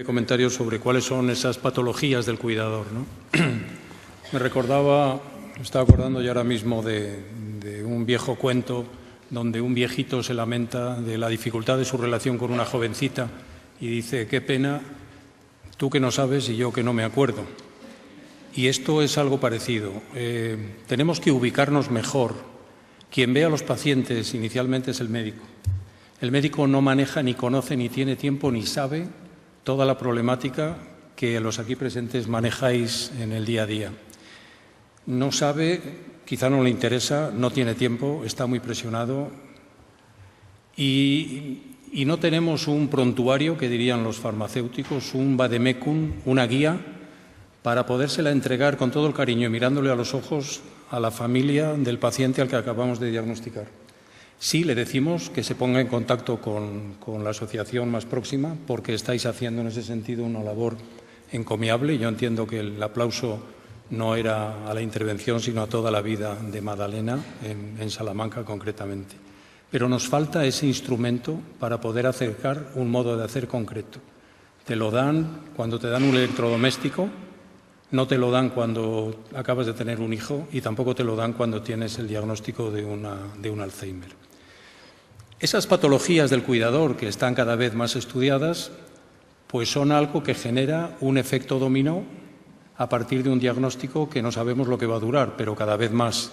Comentarios sobre cuáles son esas patologías del cuidador, ¿no? Me estaba acordando yo ahora mismo de un viejo cuento donde un viejito se lamenta de la dificultad de su relación con una jovencita y dice: qué pena, tú que no sabes y yo que no me acuerdo. Y esto es algo parecido. Tenemos que ubicarnos mejor. Quien ve a los pacientes inicialmente es el médico. El médico no maneja, ni conoce, ni tiene tiempo, ni sabe toda la problemática que los aquí presentes manejáis en el día a día. No sabe, quizá no le interesa, no tiene tiempo, está muy presionado y no tenemos un prontuario, que dirían los farmacéuticos, un vademecum, una guía para podérsela entregar con todo el cariño y mirándole a los ojos a la familia del paciente al que acabamos de diagnosticar. Sí, le decimos que se ponga en contacto con la asociación más próxima, porque estáis haciendo en ese sentido una labor encomiable. Yo entiendo que el aplauso no era a la intervención, sino a toda la vida de Madalena, en Salamanca concretamente. Pero nos falta ese instrumento para poder acercar un modo de hacer concreto. Te lo dan cuando te dan un electrodoméstico, no te lo dan cuando acabas de tener un hijo y tampoco te lo dan cuando tienes el diagnóstico de un Alzheimer. Esas patologías del cuidador, que están cada vez más estudiadas, pues son algo que genera un efecto dominó a partir de un diagnóstico que no sabemos lo que va a durar, pero cada vez más.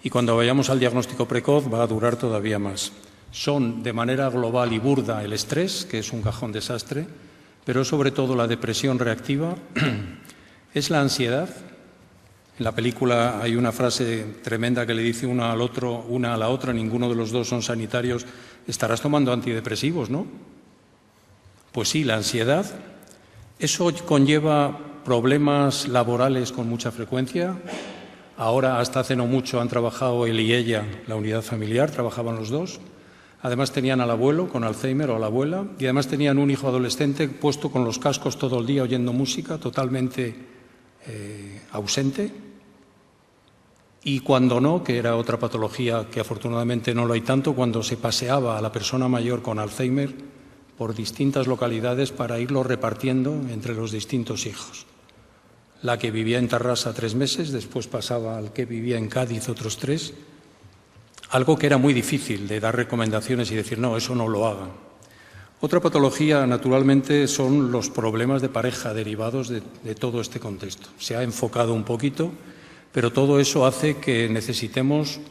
Y cuando vayamos al diagnóstico precoz va a durar todavía más. Son de manera global y burda el estrés, que es un cajón desastre, pero sobre todo la depresión reactiva, es la ansiedad. En la película hay una frase tremenda que le dice una a la otra, ninguno de los dos son sanitarios: estarás tomando antidepresivos, ¿no? Pues sí, la ansiedad. Eso conlleva problemas laborales con mucha frecuencia. Ahora, hasta hace no mucho, han trabajado él y ella, la unidad familiar, trabajaban los dos. Además tenían al abuelo con Alzheimer o a la abuela, y además tenían un hijo adolescente puesto con los cascos todo el día oyendo música, totalmente ausente. Y cuando no, que era otra patología que afortunadamente no lo hay tanto, cuando se paseaba a la persona mayor con Alzheimer por distintas localidades para irlo repartiendo entre los distintos hijos. La que vivía en Tarrasa 3 meses, después pasaba al que vivía en Cádiz otros 3, algo que era muy difícil de dar recomendaciones y decir no, eso no lo hagan. Otra patología, naturalmente, son los problemas de pareja derivados de todo este contexto. Se ha enfocado un poquito, pero todo eso hace que necesitemos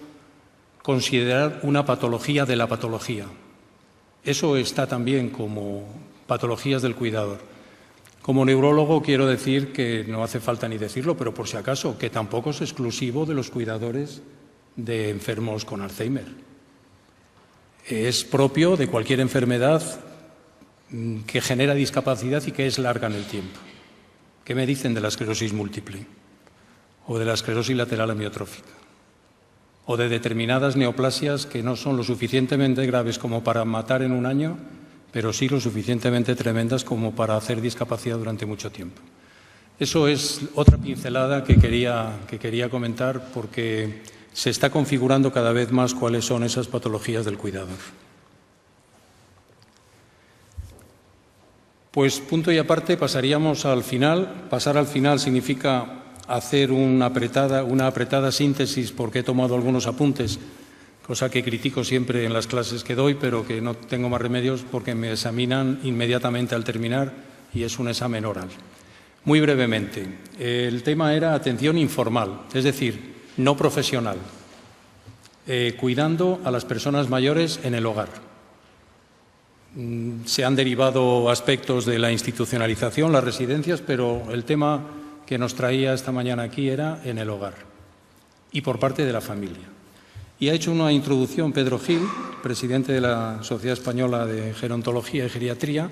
considerar una patología de la patología. Eso está también como patologías del cuidador. Como neurólogo quiero decir que no hace falta ni decirlo, pero por si acaso, que tampoco es exclusivo de los cuidadores de enfermos con Alzheimer. Es propio de cualquier enfermedad que genera discapacidad y que es larga en el tiempo. ¿Qué me dicen de la esclerosis múltiple? O de la esclerosis lateral amiotrófica, o de determinadas neoplasias que no son lo suficientemente graves como para matar en un año, pero sí lo suficientemente tremendas como para hacer discapacidad durante mucho tiempo. Eso es otra pincelada que quería comentar, porque se está configurando cada vez más cuáles son esas patologías del cuidador. Pues punto y aparte, pasaríamos al final. Pasar al final significa hacer una apretada síntesis, porque he tomado algunos apuntes, cosa que critico siempre en las clases que doy, pero que no tengo más remedios porque me examinan inmediatamente al terminar y es un examen oral. Muy brevemente, el tema era atención informal, es decir, no profesional, cuidando a las personas mayores en el hogar. Se han derivado aspectos de la institucionalización, las residencias, pero el tema que nos traía esta mañana aquí era en el hogar y por parte de la familia. Y ha hecho una introducción Pedro Gil, presidente de la Sociedad Española de Gerontología y Geriatría,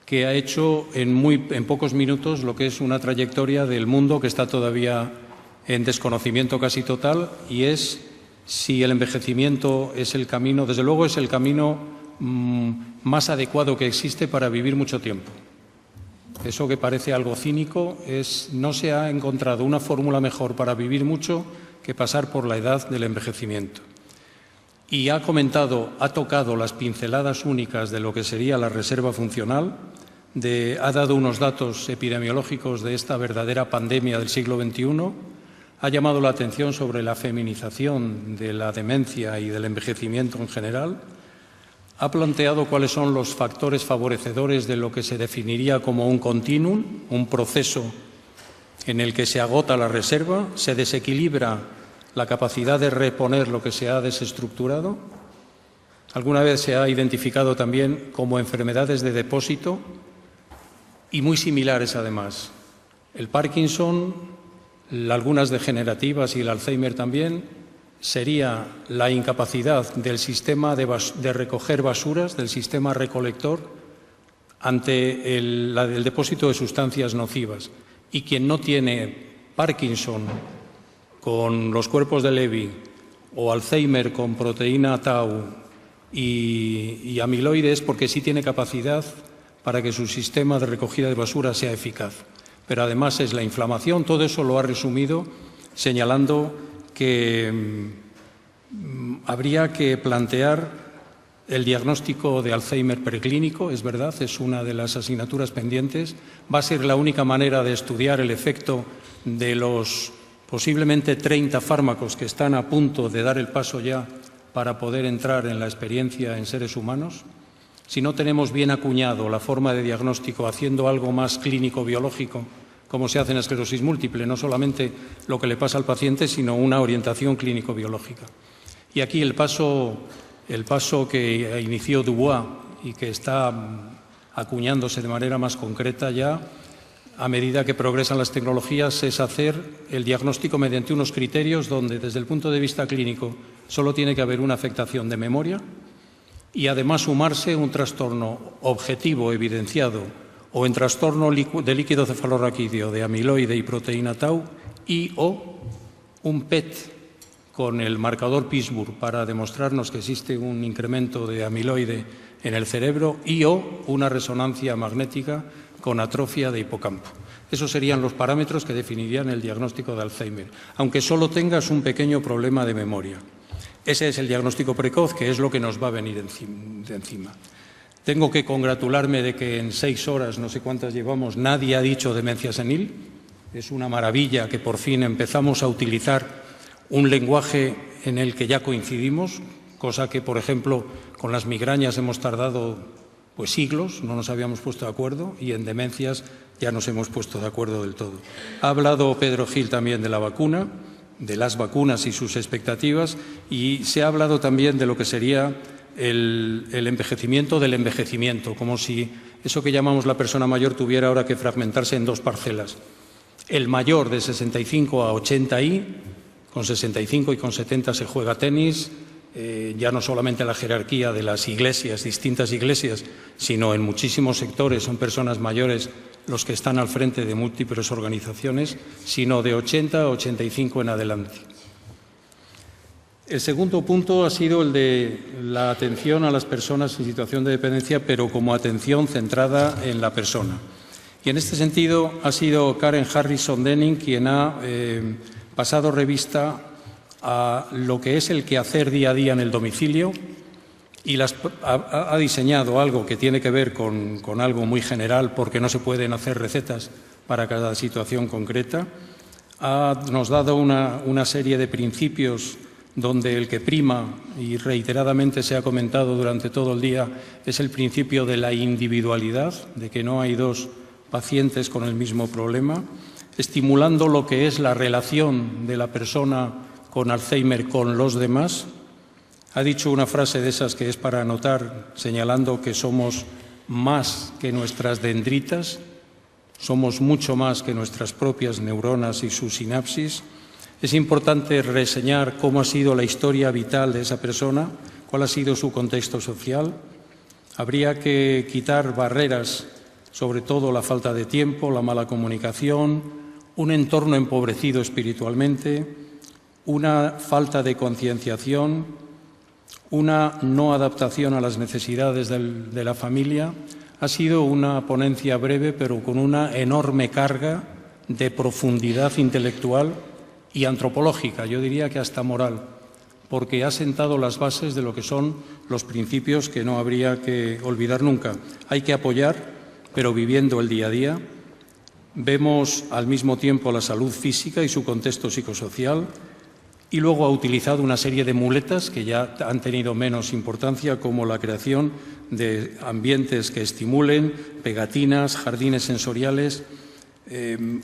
que ha hecho en pocos minutos lo que es una trayectoria del mundo que está todavía en desconocimiento casi total, y es si el envejecimiento es el camino, desde luego es el camino más adecuado que existe para vivir mucho tiempo. Eso que parece algo cínico no se ha encontrado una fórmula mejor para vivir mucho que pasar por la edad del envejecimiento. Y ha tocado las pinceladas únicas de lo que sería la reserva funcional, ha dado unos datos epidemiológicos de esta verdadera pandemia del siglo XXI, ha llamado la atención sobre la feminización de la demencia y del envejecimiento en general, ha planteado cuáles son los factores favorecedores de lo que se definiría como un continuum, un proceso en el que se agota la reserva, se desequilibra la capacidad de reponer lo que se ha desestructurado. Alguna vez se ha identificado también como enfermedades de depósito y muy similares además. El Parkinson, algunas degenerativas y el Alzheimer también, sería la incapacidad del sistema de recoger basuras, del sistema recolector, ante el depósito de sustancias nocivas. Y quien no tiene Parkinson con los cuerpos de Levy o Alzheimer con proteína tau y amiloides, porque sí tiene capacidad para que su sistema de recogida de basura sea eficaz. Pero además es la inflamación. Todo eso lo ha resumido señalando que habría que plantear el diagnóstico de Alzheimer preclínico. Es verdad, es una de las asignaturas pendientes. Va a ser la única manera de estudiar el efecto de los posiblemente 30 fármacos que están a punto de dar el paso ya para poder entrar en la experiencia en seres humanos. Si no tenemos bien acuñado la forma de diagnóstico haciendo algo más clínico-biológico, como se hace en la esclerosis múltiple, no solamente lo que le pasa al paciente, sino una orientación clínico-biológica. Y aquí el paso que inició Dubois y que está acuñándose de manera más concreta ya, a medida que progresan las tecnologías, es hacer el diagnóstico mediante unos criterios donde, desde el punto de vista clínico, solo tiene que haber una afectación de memoria y además sumarse un trastorno objetivo evidenciado o en trastorno de líquido cefalorraquídeo de amiloide y proteína tau y o un PET con el marcador Pittsburgh para demostrarnos que existe un incremento de amiloide en el cerebro y o una resonancia magnética con atrofia de hipocampo. Esos serían los parámetros que definirían el diagnóstico de Alzheimer, aunque solo tengas un pequeño problema de memoria. Ese es el diagnóstico precoz, que es lo que nos va a venir de encima. Tengo que congratularme de que en 6 horas, no sé cuántas llevamos, nadie ha dicho demencia senil. Es una maravilla que por fin empezamos a utilizar un lenguaje en el que ya coincidimos, cosa que, por ejemplo, con las migrañas hemos tardado siglos, no nos habíamos puesto de acuerdo, y en demencias ya nos hemos puesto de acuerdo del todo. Ha hablado Pedro Gil también de la vacuna, de las vacunas y sus expectativas, y se ha hablado también de lo que sería el envejecimiento del envejecimiento, como si eso que llamamos la persona mayor tuviera ahora que fragmentarse en 2 parcelas. El mayor de 65 a 80i, con 65 y con 70 se juega tenis, ya no solamente la jerarquía de las iglesias, distintas iglesias, sino en muchísimos sectores son personas mayores los que están al frente de múltiples organizaciones, sino de 80 a 85 en adelante. El segundo punto ha sido el de la atención a las personas en situación de dependencia, pero como atención centrada en la persona. Y en este sentido ha sido Karen Harrison Denning quien ha pasado revista a lo que es el quehacer día a día en el domicilio y ha diseñado algo que tiene que ver con algo muy general, porque no se pueden hacer recetas para cada situación concreta. Nos ha dado una serie de principios donde el que prima, y reiteradamente se ha comentado durante todo el día, es el principio de la individualidad, de que no hay 2 pacientes con el mismo problema, estimulando lo que es la relación de la persona con Alzheimer con los demás. Ha dicho una frase de esas que es para anotar, señalando que somos más que nuestras dendritas, somos mucho más que nuestras propias neuronas y sus sinapsis. Es importante reseñar cómo ha sido la historia vital de esa persona, cuál ha sido su contexto social. Habría que quitar barreras, sobre todo la falta de tiempo, la mala comunicación, un entorno empobrecido espiritualmente, una falta de concienciación, una no adaptación a las necesidades de la familia. Ha sido una ponencia breve, pero con una enorme carga de profundidad intelectual y antropológica, yo diría que hasta moral, porque ha sentado las bases de lo que son los principios que no habría que olvidar nunca. Hay que apoyar pero viviendo el día a día. Vemos al mismo tiempo la salud física y su contexto psicosocial, y luego ha utilizado una serie de muletas que ya han tenido menos importancia, como la creación de ambientes que estimulen, pegatinas, jardines sensoriales.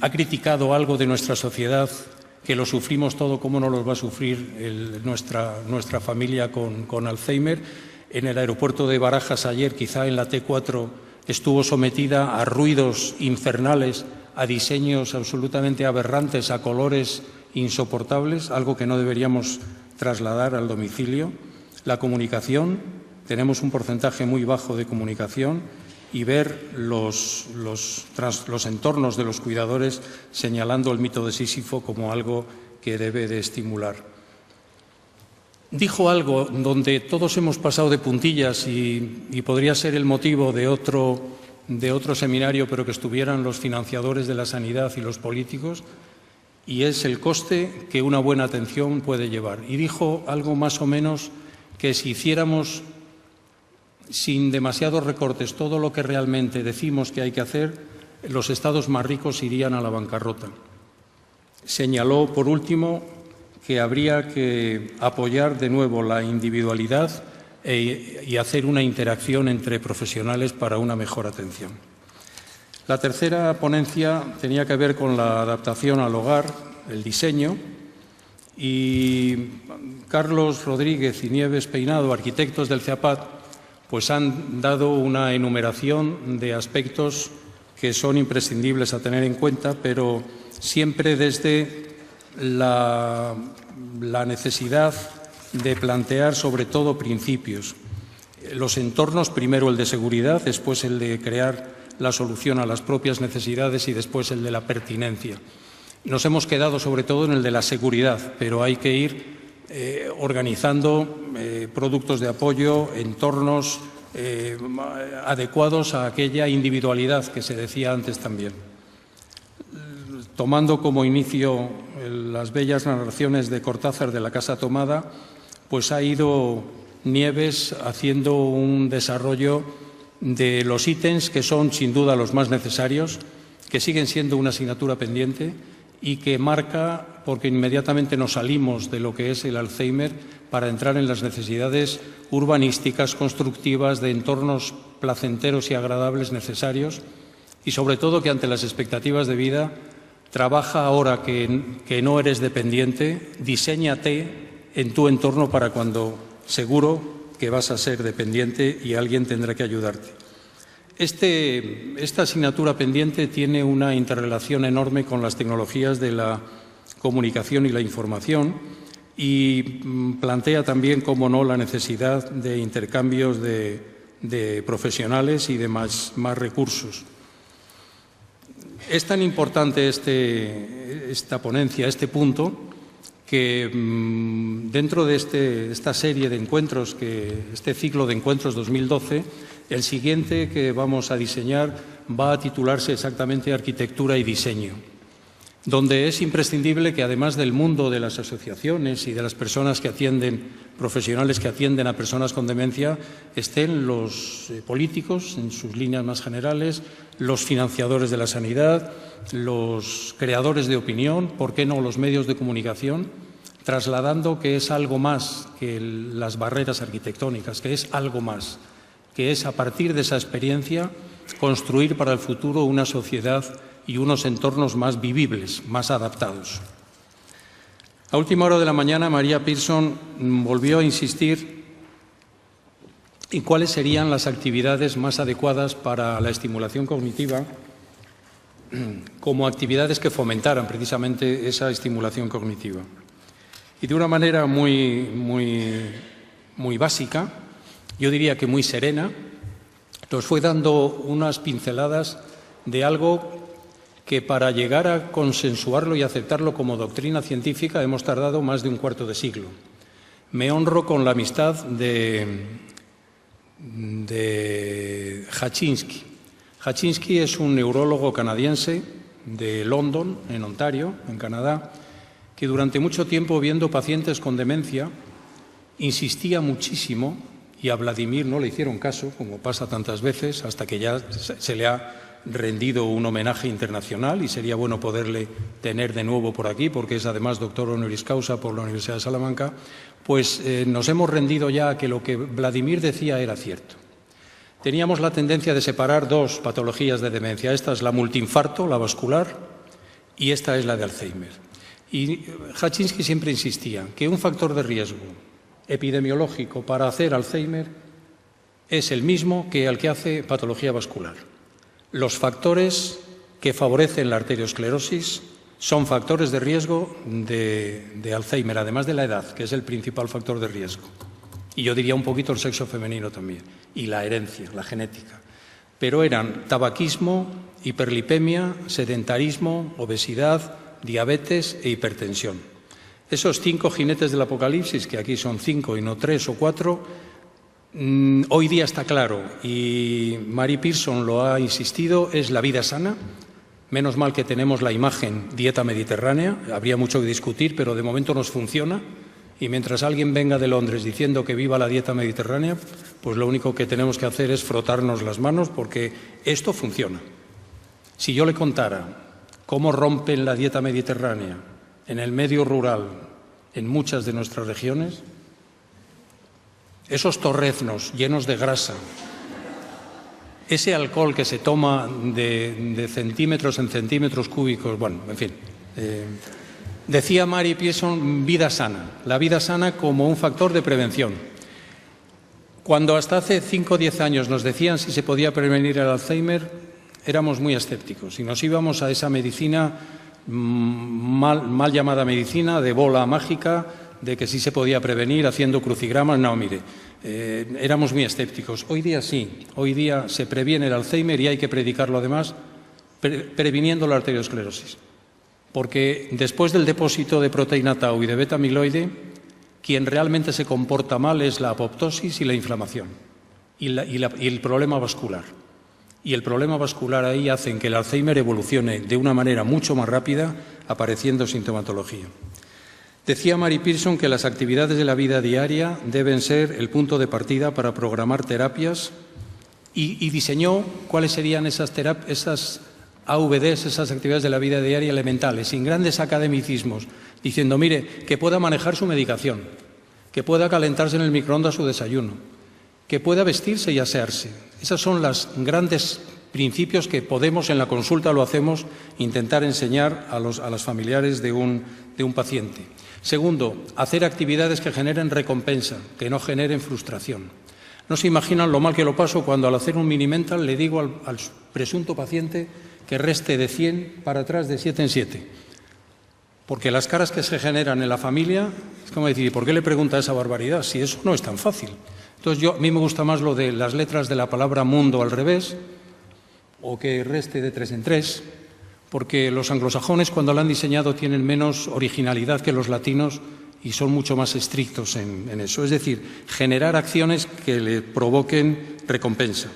Ha criticado algo de nuestra sociedad que lo sufrimos todo, ¿cómo no los va a sufrir nuestra familia con Alzheimer? En el aeropuerto de Barajas ayer, quizá en la T4, estuvo sometida a ruidos infernales, a diseños absolutamente aberrantes, a colores insoportables, algo que no deberíamos trasladar al domicilio. La comunicación, tenemos un porcentaje muy bajo de comunicación, y ver los entornos de los cuidadores señalando el mito de Sísifo como algo que debe de estimular. Dijo algo donde todos hemos pasado de puntillas y podría ser el motivo de otro seminario, pero que estuvieran los financiadores de la sanidad y los políticos, y es el coste que una buena atención puede llevar. Y dijo algo más o menos que si hiciéramos sin demasiados recortes todo lo que realmente decimos que hay que hacer, los estados más ricos irían a la bancarrota. Señaló, por último, que habría que apoyar de nuevo la individualidad y hacer una interacción entre profesionales para una mejor atención. La tercera ponencia tenía que ver con la adaptación al hogar, el diseño, y Carlos Rodríguez y Nieves Peinado, arquitectos del CEAPAT, pues han dado una enumeración de aspectos que son imprescindibles a tener en cuenta, pero siempre desde la necesidad de plantear sobre todo principios. Los entornos, primero el de seguridad, después el de crear la solución a las propias necesidades y después el de la pertinencia. Nos hemos quedado sobre todo en el de la seguridad, pero hay que ir organizando productos de apoyo, entornos adecuados a aquella individualidad que se decía antes también. Tomando como inicio las bellas narraciones de Cortázar de La casa tomada, pues ha ido Nieves haciendo un desarrollo de los ítems que son sin duda los más necesarios, que siguen siendo una asignatura pendiente y que marca, porque inmediatamente nos salimos de lo que es el Alzheimer para entrar en las necesidades urbanísticas, constructivas, de entornos placenteros y agradables necesarios, y sobre todo que ante las expectativas de vida trabaja ahora que no eres dependiente, diséñate en tu entorno para cuando seguro que vas a ser dependiente y alguien tendrá que ayudarte. Esta asignatura pendiente tiene una interrelación enorme con las tecnologías de la comunicación y la información y plantea también, cómo no, la necesidad de intercambios de profesionales y de más recursos. Es tan importante esta ponencia, este punto, que dentro de esta serie de encuentros, este ciclo de encuentros 2012, el siguiente que vamos a diseñar va a titularse exactamente Arquitectura y Diseño, donde es imprescindible que, además del mundo de las asociaciones y de las personas que atienden, profesionales que atienden a personas con demencia, estén los políticos en sus líneas más generales, los financiadores de la sanidad, los creadores de opinión, ¿por qué no los medios de comunicación?, trasladando que es algo más que las barreras arquitectónicas, que es algo más, que es, a partir de esa experiencia, construir para el futuro una sociedad y unos entornos más vivibles, más adaptados. A última hora de la mañana, María Pearson volvió a insistir en cuáles serían las actividades más adecuadas para la estimulación cognitiva, como actividades que fomentaran precisamente esa estimulación cognitiva. Y de una manera muy básica, yo diría que muy serena, nos fue dando unas pinceladas de algo que, para llegar a consensuarlo y aceptarlo como doctrina científica, hemos tardado más de un cuarto de siglo. Me honro con la amistad de Hachinsky. Hachinsky es un neurólogo canadiense de London, en Ontario, en Canadá, que durante mucho tiempo, viendo pacientes con demencia, insistía muchísimo y a Vladimir no le hicieron caso, como pasa tantas veces, hasta que ya se le ha rendido un homenaje internacional y sería bueno poderle tener de nuevo por aquí, porque es además doctor honoris causa por la Universidad de Salamanca, pues nos hemos rendido ya a que lo que Vladimir decía era cierto. Teníamos la tendencia de separar dos patologías de demencia. Esta es la multiinfarto, la vascular, y esta es la de Alzheimer. Y Haczynski siempre insistía que un factor de riesgo epidemiológico para hacer Alzheimer es el mismo que el que hace patología vascular. Los factores que favorecen la arteriosclerosis son factores de riesgo de Alzheimer, además de la edad, que es el principal factor de riesgo. Y yo diría un poquito el sexo femenino también, y la herencia, la genética. Pero eran tabaquismo, hiperlipemia, sedentarismo, obesidad, diabetes e hipertensión. Esos 5 jinetes del apocalipsis, que aquí son 5 y no 3 o 4, hoy día está claro, y Mary Pearson lo ha insistido, es la vida sana. Menos mal que tenemos la imagen dieta mediterránea, habría mucho que discutir, pero de momento nos funciona. Y mientras alguien venga de Londres diciendo que viva la dieta mediterránea, pues lo único que tenemos que hacer es frotarnos las manos, porque esto funciona. Si yo le contara cómo rompen la dieta mediterránea en el medio rural, en muchas de nuestras regiones, esos torreznos llenos de grasa, ese alcohol que se toma de centímetros en centímetros cúbicos, bueno, en fin. Decía Mary Pearson, vida sana, la vida sana como un factor de prevención. Cuando hasta hace 5 o 10 años nos decían si se podía prevenir el Alzheimer, éramos muy escépticos y nos íbamos a esa medicina mal llamada medicina, de bola mágica, de que sí se podía prevenir haciendo crucigramas. No, mire, éramos muy escépticos. Hoy día sí, hoy día se previene el Alzheimer y hay que predicarlo además previniendo la arteriosclerosis. Porque después del depósito de proteína tau y de beta-amiloide, quien realmente se comporta mal es la apoptosis y la inflamación y el problema vascular. Y el problema vascular ahí hace que el Alzheimer evolucione de una manera mucho más rápida, apareciendo sintomatología. Decía Mary Pearson que las actividades de la vida diaria deben ser el punto de partida para programar terapias y diseñó cuáles serían esas AVDs, esas actividades de la vida diaria elementales, sin grandes academicismos, diciendo, mire, que pueda manejar su medicación, que pueda calentarse en el microondas su desayuno, que pueda vestirse y asearse. Esos son los grandes principios que podemos, en la consulta lo hacemos, intentar enseñar a los familiares de un paciente. Segundo, hacer actividades que generen recompensa, que no generen frustración. No se imaginan lo mal que lo paso cuando al hacer un mini mental le digo al presunto paciente que reste de 100 para atrás de 7 en 7. Porque las caras que se generan en la familia, es como decir, ¿por qué le pregunta esa barbaridad? Si eso no es tan fácil. Entonces a mí me gusta más lo de las letras de la palabra mundo al revés, o que reste de 3 en 3, porque los anglosajones cuando lo han diseñado tienen menos originalidad que los latinos y son mucho más estrictos en eso. Es decir, generar acciones que le provoquen recompensa.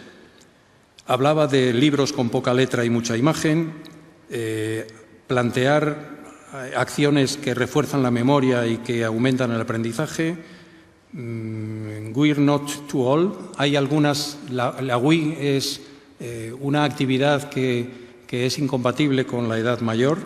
Hablaba de libros con poca letra y mucha imagen, plantear acciones que refuerzan la memoria y que aumentan el aprendizaje. We're not too old. Hay algunas, la Wii es una actividad que es incompatible con la edad mayor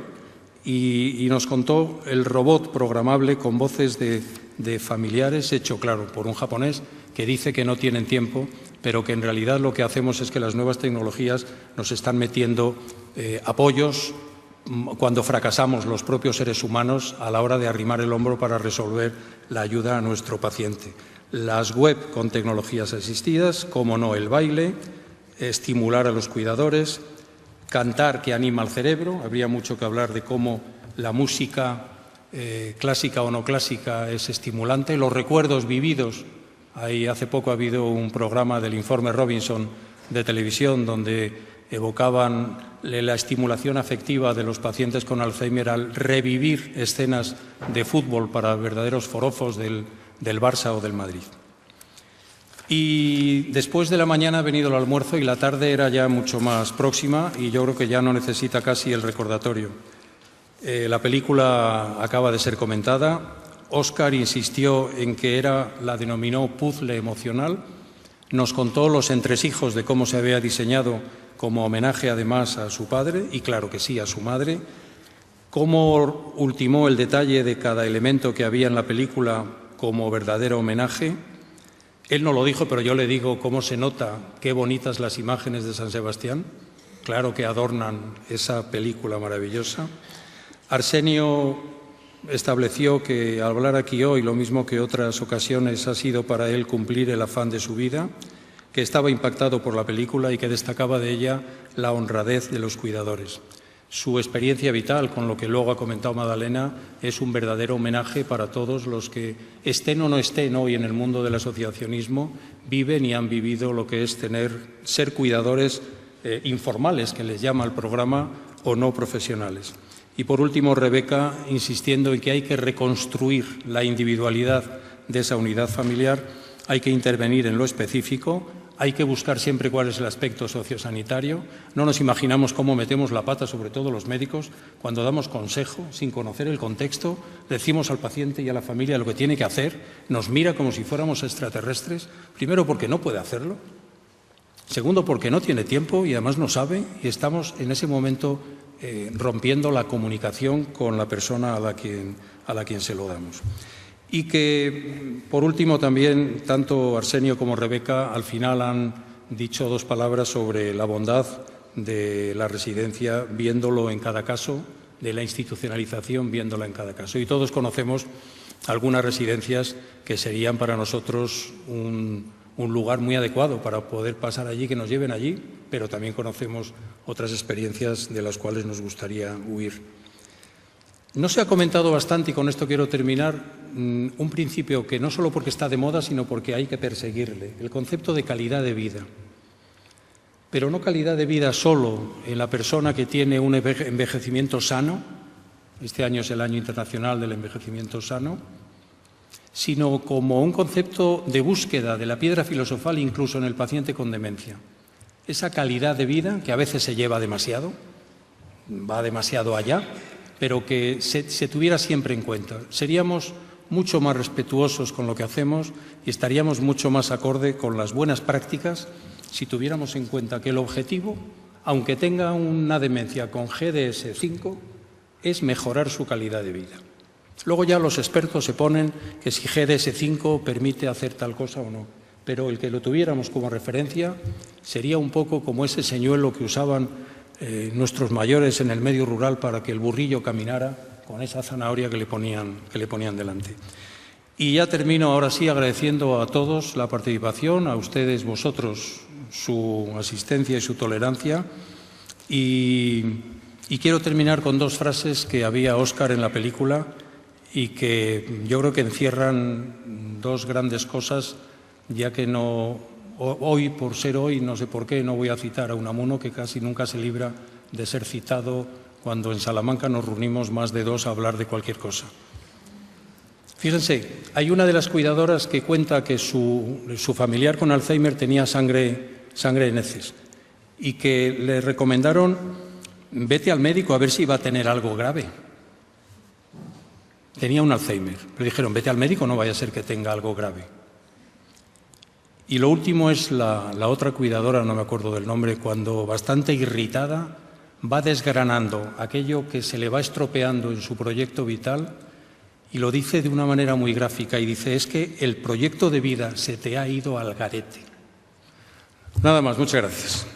y nos contó el robot programable con voces de familiares hecho, claro, por un japonés que dice que no tienen tiempo, pero que en realidad lo que hacemos es que las nuevas tecnologías nos están metiendo apoyos cuando fracasamos los propios seres humanos a la hora de arrimar el hombro para resolver la ayuda a nuestro paciente. Las web con tecnologías asistidas, como no el baile, estimular a los cuidadores, cantar que anima al cerebro. Habría mucho que hablar de cómo la música clásica o no clásica es estimulante, los recuerdos vividos. Ahí hace poco ha habido un programa del Informe Robinson de televisión donde evocaban la estimulación afectiva de los pacientes con Alzheimer al revivir escenas de fútbol para verdaderos forofos del Barça o del Madrid. Y después de la mañana ha venido el almuerzo y la tarde era ya mucho más próxima y yo creo que ya no necesita casi el recordatorio. La película acaba de ser comentada. Óscar insistió en que la denominó puzzle emocional, nos contó los entresijos de cómo se había diseñado como homenaje además a su padre, y claro que sí, a su madre, cómo ultimó el detalle de cada elemento que había en la película como verdadero homenaje. Él no lo dijo, pero yo le digo cómo se nota qué bonitas las imágenes de San Sebastián. Claro que adornan esa película maravillosa. Arsenio estableció que al hablar aquí hoy, lo mismo que otras ocasiones, ha sido para él cumplir el afán de su vida, que estaba impactado por la película y que destacaba de ella la honradez de los cuidadores. Su experiencia vital, con lo que luego ha comentado Madalena, es un verdadero homenaje para todos los que, estén o no estén hoy en el mundo del asociacionismo, viven y han vivido lo que es ser cuidadores informales, que les llama el programa, o no profesionales. Y por último, Rebeca, insistiendo en que hay que reconstruir la individualidad de esa unidad familiar, hay que intervenir en lo específico, hay que buscar siempre cuál es el aspecto sociosanitario. No nos imaginamos cómo metemos la pata, sobre todo los médicos, cuando damos consejo sin conocer el contexto, decimos al paciente y a la familia lo que tiene que hacer, nos mira como si fuéramos extraterrestres, primero porque no puede hacerlo, segundo porque no tiene tiempo y además no sabe, y estamos en ese momento rompiendo la comunicación con la persona a la quien se lo damos. Y que, por último, también tanto Arsenio como Rebeca al final han dicho dos palabras sobre la bondad de la residencia, viéndolo en cada caso, de la institucionalización, viéndola en cada caso. Y todos conocemos algunas residencias que serían para nosotros un lugar muy adecuado para poder pasar allí, que nos lleven allí, pero también conocemos otras experiencias de las cuales nos gustaría huir. No se ha comentado bastante, y con esto quiero terminar, un principio que no solo porque está de moda, sino porque hay que perseguirle, el concepto de calidad de vida. Pero no calidad de vida solo en la persona que tiene un envejecimiento sano, este año es el Año Internacional del Envejecimiento Sano, sino como un concepto de búsqueda de la piedra filosofal incluso en el paciente con demencia. Esa calidad de vida que a veces se lleva demasiado, va demasiado allá, pero que se tuviera siempre en cuenta. Seríamos mucho más respetuosos con lo que hacemos y estaríamos mucho más acorde con las buenas prácticas si tuviéramos en cuenta que el objetivo, aunque tenga una demencia con GDS5, es mejorar su calidad de vida. Luego ya los expertos se ponen que si GDS5 permite hacer tal cosa o no, pero el que lo tuviéramos como referencia sería un poco como ese señuelo que usaban nuestros mayores en el medio rural para que el burrillo caminara con esa zanahoria que le ponían delante. Y ya termino ahora sí agradeciendo a todos la participación, a ustedes, vosotros, su asistencia y su tolerancia. Y quiero terminar con dos frases que había Óscar en la película y que yo creo que encierran dos grandes cosas, ya que hoy, por ser hoy, no sé por qué, no voy a citar a Unamuno, que casi nunca se libra de ser citado cuando en Salamanca nos reunimos más de dos a hablar de cualquier cosa. Fíjense, hay una de las cuidadoras que cuenta que su familiar con Alzheimer tenía sangre en heces y que le recomendaron: vete al médico a ver si va a tener algo grave. Tenía un Alzheimer, pero dijeron: vete al médico, no vaya a ser que tenga algo grave. Y lo último es la otra cuidadora, no me acuerdo del nombre, cuando bastante irritada va desgranando aquello que se le va estropeando en su proyecto vital y lo dice de una manera muy gráfica y dice: es que el proyecto de vida se te ha ido al garete. Nada más, muchas gracias.